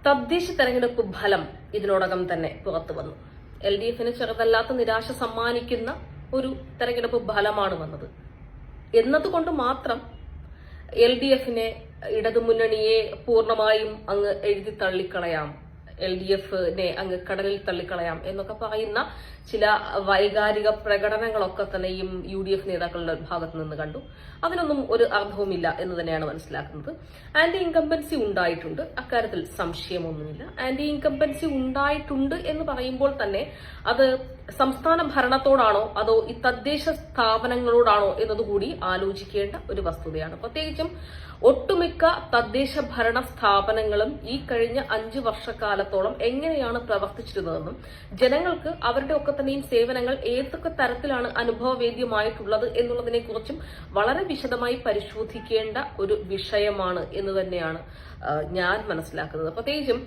തദ്ദേശ തെരഞ്ഞെടുപ്പ് ഫലം ഇതിനോടകം തന്നെ പുറത്തു വന്നു. LDFന് ചെറുതല്ലാത്ത നിരാശ സമ്മാനിക്കുന്ന ഒരു തെരഞ്ഞെടുപ്പ് ഫലമാണ് വന്നത് എന്നതുകൊണ്ട് മാത്രം LDFനെ ഇടതുമുന്നണിയെ പൂർണ്ണമായും അങ്ങ് എഴുതി തള്ളിക്കളയാം, LDFനെ അങ്ങ് കടലിൽ തള്ളിക്കളയാം എന്നൊക്കെ പറയുന്ന ചില വൈകാരിക പ്രകടനങ്ങളൊക്കെ തന്നെയും UDF നേതാക്കളുടെ ഭാഗത്ത് നിന്ന് കണ്ടു. അതിനൊന്നും ഒരു അർത്ഥവുമില്ല എന്ന് തന്നെയാണ് മനസ്സിലാക്കുന്നത്. ആന്റി ഇൻകംബൻസി ഉണ്ടായിട്ടുണ്ട്, അക്കാര്യത്തിൽ സംശയമൊന്നുമില്ല. ആന്റി ഇൻകംബൻസി ഉണ്ടായിട്ടുണ്ട് എന്ന് പറയുമ്പോൾ തന്നെ അത് സംസ്ഥാന ഭരണത്തോടാണോ അതോ ഈ തദ്ദേശ സ്ഥാപനങ്ങളോടാണോ എന്നതുകൂടി ആലോചിക്കേണ്ട ഒരു വസ്തുതയാണ്. പ്രത്യേകിച്ചും ഒട്ടുമിക്ക തദ്ദേശ ഭരണ സ്ഥാപനങ്ങളും ഈ കഴിഞ്ഞ 5 വർഷക്കാലത്തോളം എങ്ങനെയാണ് പ്രവർത്തിച്ചിരുന്നതെന്നും ജനങ്ങൾക്ക് അവരുടെ ഒക്കെ തന്നെയും സേവനങ്ങൾ ഏതൊക്കെ തരത്തിലാണ് അനുഭവവേദ്യമായിട്ടുള്ളത് എന്നുള്ളതിനെ കുറിച്ചും വളരെ വിശദമായി പരിശോധിക്കേണ്ട ഒരു വിഷയമാണ് എന്ന് തന്നെയാണ് ഞാൻ മനസ്സിലാക്കുന്നത്. പ്രത്യേകിച്ചും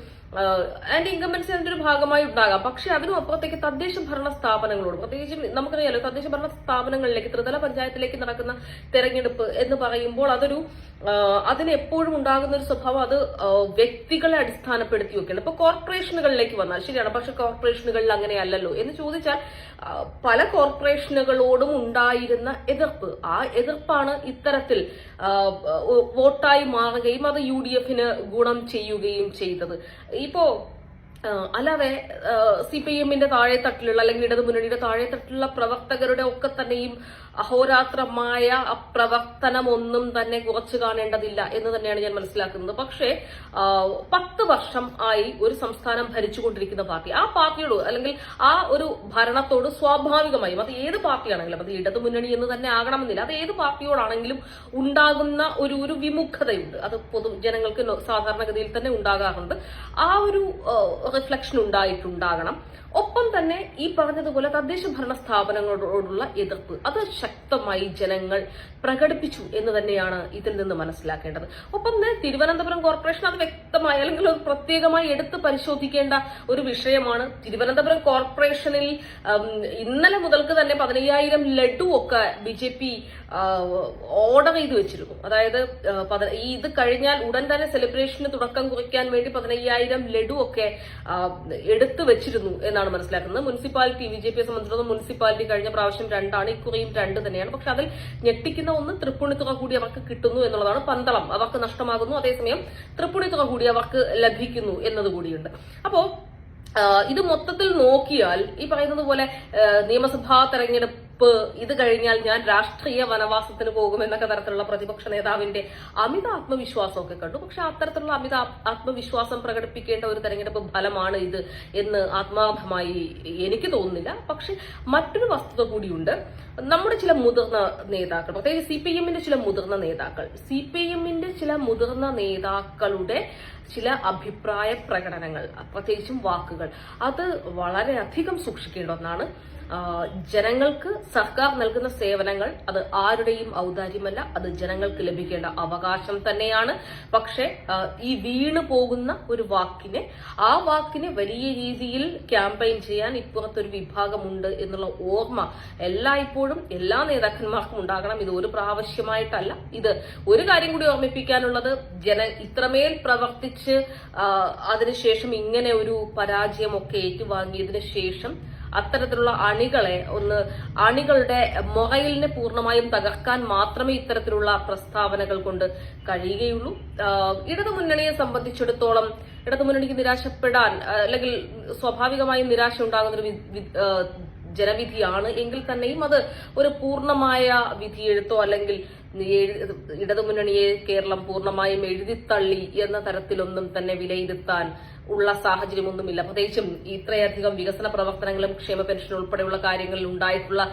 ആന്റി ഇൻകംബൻസി അതിന്റെ ഒരു ഭാഗമായി ഉണ്ടാകാം, പക്ഷെ അതിനും അപ്പുറത്തേക്ക് തദ്ദേശ ഭരണ സ്ഥാപനങ്ങളോട്, പ്രത്യേകിച്ചും നമുക്കറിയാലോ തദ്ദേശ ഭരണ സ്ഥാപനങ്ങളിലേക്ക് ത്രിതല പഞ്ചായത്തിലേക്ക് നടക്കുന്ന തെരഞ്ഞെടുപ്പ് എന്ന് പറയുമ്പോൾ അതിന് എപ്പോഴും ഉണ്ടാകുന്ന ഒരു സ്വഭാവം അത് വ്യക്തികളെ അടിസ്ഥാനപ്പെടുത്തിയൊക്കെയാണ്. ഇപ്പൊ കോർപ്പറേഷനുകളിലേക്ക് വന്നാൽ ശരിയാണ്, പക്ഷെ കോർപ്പറേഷനുകളിൽ അങ്ങനെയല്ലല്ലോ എന്ന് ചോദിച്ചാൽ പല കോർപ്പറേഷനുകളോടും ഉണ്ടായിരുന്ന എതിർപ്പ്, ആ എതിർപ്പാണ് ഇത്തരത്തിൽ വോട്ടായി മാറുകയും അത് UDFന് ഗുണം ചെയ്യുകയും ചെയ്തത്. ഇപ്പോ അല്ലാതെ CPIMന്റെ താഴെത്തട്ടിലുള്ള അല്ലെങ്കിൽ ഇടതുമുന്നണിയുടെ താഴെത്തട്ടിലുള്ള പ്രവർത്തകരുടെ ഒക്കെ തന്നെയും അഹോരാത്രമായ പ്രവർത്തനമൊന്നും തന്നെ കുറച്ചു കാണേണ്ടതില്ല എന്ന് തന്നെയാണ് ഞാൻ മനസ്സിലാക്കുന്നത്. പക്ഷേ 10 വർഷം ആയി ഒരു സംസ്ഥാനം ഭരിച്ചുകൊണ്ടിരിക്കുന്ന പാർട്ടി, ആ പാർട്ടിയോട് അല്ലെങ്കിൽ ആ ഒരു ഭരണത്തോട് സ്വാഭാവികമായും അത് ഏത് പാർട്ടിയാണെങ്കിലും, അത് ഇടതുമുന്നണി എന്ന് തന്നെ ആകണമെന്നില്ല, അത് ഏത് പാർട്ടിയോടാണെങ്കിലും ഉണ്ടാകുന്ന ഒരു വിമുഖതയുണ്ട്. അത് പൊതുജനങ്ങൾക്ക് സാധാരണഗതിയിൽ തന്നെ ഉണ്ടാകാറുണ്ട്. ആ ഒരു റിഫ്ലക്ഷൻ ഉണ്ടായിട്ടുണ്ടാകണം. ഒപ്പം തന്നെ ഈ പറഞ്ഞതുപോലെ തദ്ദേശ ഭരണ സ്ഥാപനങ്ങളോടുള്ള എതിർപ്പ് അത് ശക്തമായി ജനങ്ങൾ പ്രകടിപ്പിച്ചു എന്ന് തന്നെയാണ് ഇതിൽ നിന്ന് മനസ്സിലാക്കേണ്ടത്. ഒപ്പം തന്നെ തിരുവനന്തപുരം കോർപ്പറേഷൻ അത് വ്യക്തമായി അല്ലെങ്കിൽ ഒരു പ്രത്യേകമായി എടുത്ത് പരിശോധിക്കേണ്ട ഒരു വിഷയമാണ്. തിരുവനന്തപുരം കോർപ്പറേഷനിൽ ഇന്നലെ മുതൽക്ക് തന്നെ 15,000 ലഡു ഒക്കെ BJP ഓർഡർ ചെയ്ത് വെച്ചിരുന്നു. അതായത് ഇത് കഴിഞ്ഞാൽ ഉടൻ തന്നെ സെലിബ്രേഷന് തുടക്കം കുറിക്കാൻ വേണ്ടി 15,000 ലഡു ഒക്കെ എടുത്തു വെച്ചിരുന്നു എന്നാണ് മനസ്സിലാക്കുന്നത്. മുനിസിപ്പാലിറ്റി BJPയെ സംബന്ധിച്ചിടത്തോളം മുനിസിപ്പാലിറ്റി കഴിഞ്ഞ പ്രാവശ്യം 2ആണ്, ഇക്കുറിയും 2 തന്നെയാണ്. പക്ഷെ അതിൽ ഞെട്ടിക്കുന്ന ഒന്ന് തൃപ്പൂണിത്തുറ കൂടി അവർക്ക് കിട്ടുന്നു എന്നുള്ളതാണ്. പന്തളം അവർക്ക് നഷ്ടമാകുന്നു, അതേസമയം തൃപ്പൂണിത്തുറ കൂടി അവർക്ക് ലഭിക്കുന്നു എന്നതുകൂടിയുണ്ട്. അപ്പോ ഇത് മൊത്തത്തിൽ നോക്കിയാൽ ഈ പറയുന്നത് പോലെ നിയമസഭാ തെരഞ്ഞെടുപ്പ് ഇത് കഴിഞ്ഞാൽ ഞാൻ രാഷ്ട്രീയ വനവാസത്തിന് പോകുമെന്നൊക്കെ തരത്തിലുള്ള പ്രതിപക്ഷ നേതാവിന്റെ അമിത ആത്മവിശ്വാസമൊക്കെ കണ്ടു. പക്ഷെ അത്തരത്തിലുള്ള അമിത ആത്മവിശ്വാസം പ്രകടിപ്പിക്കേണ്ട ഒരു തെരഞ്ഞെടുപ്പ് ഫലമാണ് ഇത് എന്ന് ആത്മാർത്ഥമായി എനിക്ക് തോന്നുന്നില്ല. പക്ഷെ മറ്റൊരു വസ്തുത കൂടിയുണ്ട്. നമ്മുടെ ചില മുതിർന്ന നേതാക്കൾ, പ്രത്യേകിച്ച് CPIMന്റെ ചില മുതിർന്ന നേതാക്കളുടെ ചില അഭിപ്രായ പ്രകടനങ്ങൾ, പ്രത്യേകിച്ചും വാക്കുകൾ, അത് വളരെയധികം സൂക്ഷിക്കേണ്ട ഒന്നാണ്. ജനങ്ങൾക്ക് സർക്കാർ നൽകുന്ന സേവനങ്ങൾ അത് ആരുടെയും ഔദാര്യമല്ല, അത് ജനങ്ങൾക്ക് ലഭിക്കേണ്ട അവകാശം തന്നെയാണ്. പക്ഷെ ഈ വീണു പോകുന്ന ഒരു ആ വാക്കിനെ വലിയ രീതിയിൽ ക്യാമ്പയിൻ ചെയ്യാൻ ഇപ്പുറത്തൊരു വിഭാഗമുണ്ട് എന്നുള്ള ഓർമ്മ എല്ലായ്പ്പോഴും എല്ലാ നേതാക്കന്മാർക്കും ഉണ്ടാകണം. ഇത് ഒരു പ്രാവശ്യമായിട്ടല്ല. ഇത് ഒരു കാര്യം കൂടി ഓർമ്മിപ്പിക്കാനുള്ളത്, ഇത്രമേൽ പ്രവർത്തിച്ച് അതിനുശേഷം ഇങ്ങനെ ഒരു പരാജയമൊക്കെ ഏറ്റുവാങ്ങിയതിനു ശേഷം അത്തരത്തിലുള്ള അണികളുടെ മൊറയിലിനെ പൂർണ്ണമായും തകർക്കാൻ മാത്രമേ ഇത്തരത്തിലുള്ള പ്രസ്താവനകൾ കൊണ്ട് കഴിയുകയുള്ളൂ. ഇടതുമുന്നണിയെ സംബന്ധിച്ചിടത്തോളം ഇടതുമുന്നണിക്ക് നിരാശപ്പെടാൻ അല്ലെങ്കിൽ സ്വാഭാവികമായും നിരാശ ഉണ്ടാകുന്നൊരു ജനവിധിയാണ് എങ്കിൽ തന്നെയും അത് ഒരു പൂർണ്ണമായ വിധിയെഴുത്തോ അല്ലെങ്കിൽ ഇടതുമുന്നണിയെ കേരളം പൂർണ്ണമായും എഴുതിത്തള്ളി എന്ന തരത്തിലൊന്നും തന്നെ വിലയിരുത്താൻ ഉള്ള സാഹചര്യമൊന്നുമില്ല. പ്രത്യേകിച്ചും ഇത്രയധികം വികസന പ്രവർത്തനങ്ങളും ക്ഷേമ പെൻഷൻ ഉൾപ്പെടെയുള്ള കാര്യങ്ങളിൽ ഉണ്ടായിട്ടുള്ള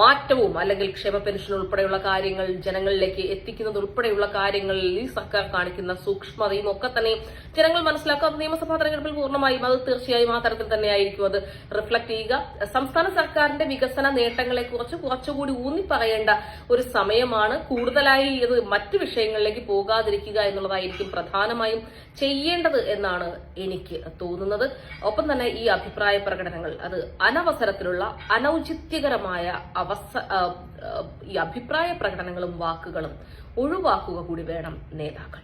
മാറ്റവും അല്ലെങ്കിൽ ക്ഷേമ പെൻഷൻ ഉൾപ്പെടെയുള്ള കാര്യങ്ങൾ ജനങ്ങളിലേക്ക് എത്തിക്കുന്നത് ഉൾപ്പെടെയുള്ള കാര്യങ്ങളിൽ ഈ സർക്കാർ കാണിക്കുന്ന സൂക്ഷ്മതയും ഒക്കെ തന്നെ ജനങ്ങൾ മനസ്സിലാക്കുക. നിയമസഭാ തെരഞ്ഞെടുപ്പിൽ പൂർണ്ണമായും അത് തീർച്ചയായും ആ തരത്തിൽ തന്നെയായിരിക്കും അത് റിഫ്ലക്ട് ചെയ്യുക. സംസ്ഥാന സർക്കാരിന്റെ വികസന നേട്ടങ്ങളെ കുറിച്ച് കുറച്ചുകൂടി ഊന്നി പറയേണ്ട ഒരു സമയമാണ്. കൂടുതലായി ഇത് മറ്റു വിഷയങ്ങളിലേക്ക് പോകാതിരിക്കുക എന്നുള്ളതായിരിക്കും പ്രധാനമായും ചെയ്യേണ്ടത് എന്നാണ് എനിക്ക് തോന്നുന്നത്. ഒപ്പം തന്നെ ഈ അഭിപ്രായ പ്രകടനങ്ങൾ അത് അനവസരത്തിലുള്ള അനൌചിത്യകരമായ ഈ അഭിപ്രായ പ്രകടനങ്ങളും വാക്കുകളും ഒഴിവാക്കുക കൂടി വേണം നേതാക്കൾ.